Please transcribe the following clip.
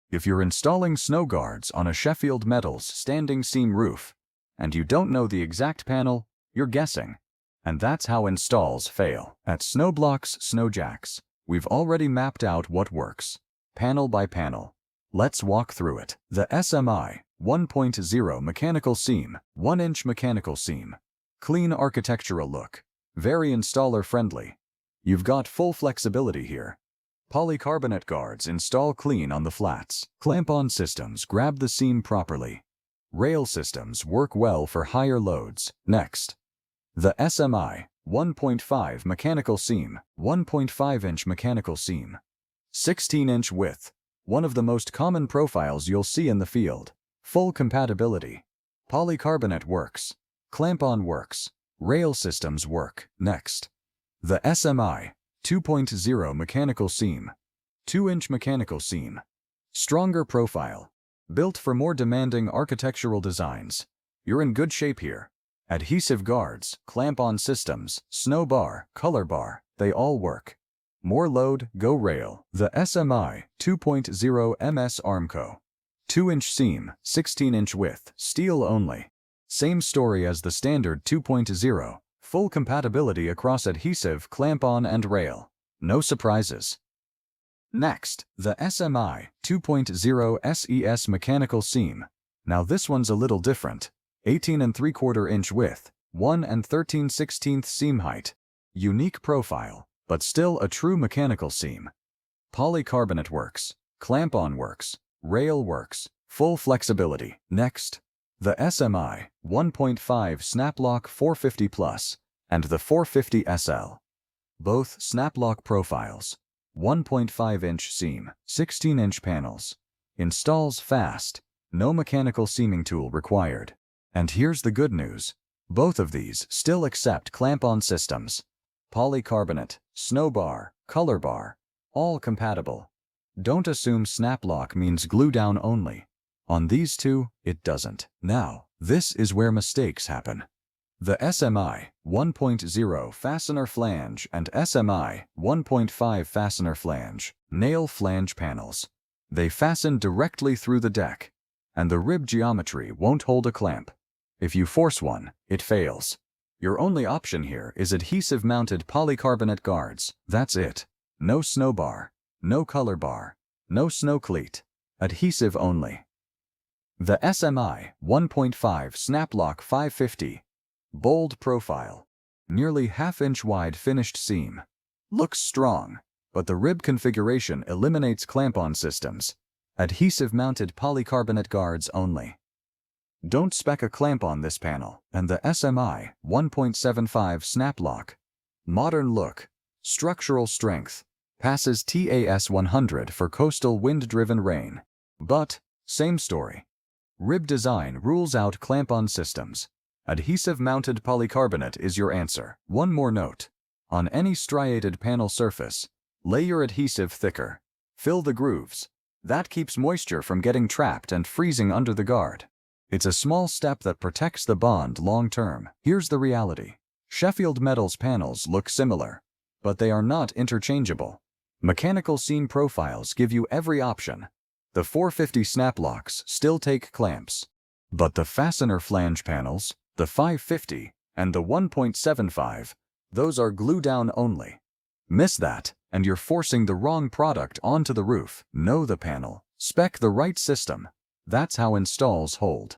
If you're installing snowguards on a Sheffield Metals standing seam roof, and you don't know the exact panel, you're guessing. And that's how installs fail. At Snowblock's Snowjacks, we've already mapped out what works, panel by panel. Let's walk through it. The SMI 1.0 mechanical seam, 1-inch mechanical seam. Clean architectural look. Very installer friendly. You've got full flexibility here. Polycarbonate guards install clean on the flats. Clamp-on systems grab the seam properly. Rail systems work well for higher loads. Next, the SMI 1.5 mechanical seam, 1.5-inch mechanical seam. 16-inch width. One of the most common profiles you'll see in the field. Full compatibility. Polycarbonate works. Clamp-on works. Rail systems work. Next, the SMI 2.0 mechanical seam. 2-inch mechanical seam. Stronger profile. Built for more demanding architectural designs. You're in good shape here. Adhesive guards, clamp-on systems, SnoBar, ColorBar, they all work. More load, go rail. The SMI 2.0 MS Armco. 2-inch seam, 16-inch width, steel only. Same story as the standard 2.0. Full compatibility across adhesive, clamp-on and rail. No surprises. Next, the SMI 2.0 SES mechanical seam. Now this one's a little different. 18 3/4 inch width, 1 13/16 seam height. Unique profile, but still a true mechanical seam. Polycarbonate works, clamp-on works, rail works, full flexibility. Next, the SMI 1.5 Snaplock 450 Plus and the 450 SL. Both snaplock profiles. 1.5-inch seam, 16-inch panels. Installs fast, no mechanical seaming tool required. And here's the good news. Both of these still accept clamp-on systems. Polycarbonate, SnoBar, ColorBar, all compatible. Don't assume snaplock means glue down only. On these two, it doesn't. Now, this is where mistakes happen. The SMI 1.0 fastener flange and SMI 1.5 fastener flange, nail flange panels. They fasten directly through the deck, and the rib geometry won't hold a clamp. If you force one, it fails. Your only option here is adhesive-mounted polycarbonate guards. That's it. No SnoBar, no ColorBar, no snow cleat. Adhesive only. The SMI 1.5 Snaplock 550. Bold profile. Nearly half-inch wide finished seam. Looks strong, but the rib configuration eliminates clamp-on systems. Adhesive-mounted polycarbonate guards only. Don't spec a clamp on this panel. And the SMI 1.75 Snaplock. Modern look. Structural strength. Passes TAS 100 for coastal wind-driven rain. But, same story. Rib design rules out clamp-on systems. Adhesive-mounted polycarbonate is your answer. One more note. On any striated panel surface, lay your adhesive thicker. Fill the grooves. That keeps moisture from getting trapped and freezing under the guard. It's a small step that protects the bond long-term. Here's the reality. Sheffield Metals panels look similar, but they are not interchangeable. Mechanical seam profiles give you every option. The 450 snaplocks still take clamps, but the fastener flange panels, the 550, and the 1.75, those are glue-down only. Miss that, and you're forcing the wrong product onto the roof. Know the panel. Spec the right system. That's how installs hold.